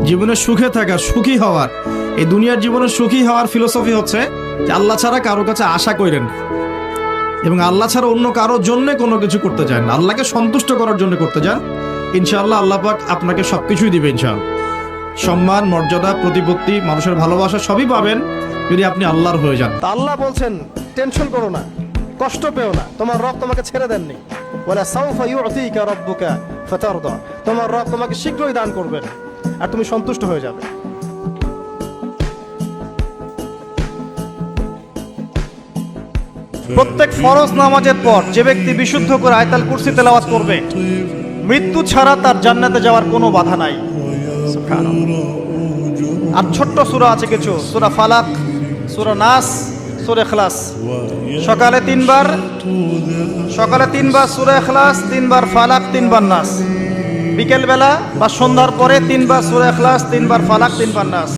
জীবনে সুখে থাকা, সুখী হওয়ার, এই দুনিয়ার জীবনে সুখী হওয়ার ফিলোসফি হচ্ছে যে আল্লাহ ছাড়া কারো কাছে আশা করেন না, এবং আল্লাহ ছাড়া অন্য কারোর জন্য কোনো কিছু করতে চান না, আল্লাহকে সন্তুষ্ট করার জন্য করতে চান। ইনশাআল্লাহ আল্লাহ পাক আপনাকে সবকিছুই দিবে ইনশাআল্লাহ। সম্মান, মর্যাদা, প্রতিপত্তি, মানুষের ভালোবাসা সবই পাবেন যদি আপনি আল্লাহর হয়ে যান। তা আল্লাহ বলছেন টেনশন করো না, কষ্ট পেও না, তোমার রব তোমাকে ছেড়ে দেননি। ওয়ালা সাউফা ইউতিকা রাব্বুকা ফাতারদা, তোমার রব তোমাকে শীঘ্রই দান করবেন আর তুমি সন্তুষ্ট হয়ে যাবে। প্রত্যেক ফরজ নামাজের পর যে ব্যক্তি বিশুদ্ধ করে আয়াতুল কুরসি তেলাওয়াত করবে, মৃত্যু ছাড়া তার জান্নাতে যাওয়ার কোনো বাধা নাই। সুবহানাল্লাহ। আর ছোট্ট সূরা আছে কিছু, সূরা ফালাক, সূরা নাস, সূরা ইখলাস। সকালে তিনবার সূরা ইখলাস, 3 বার ফালাক, 3 বার নাস। বিকেল বেলা বা সন্ধ্যার পরে 3 বার সূরা ইখলাস, 3 বার ফালাক, 3 বার নাস।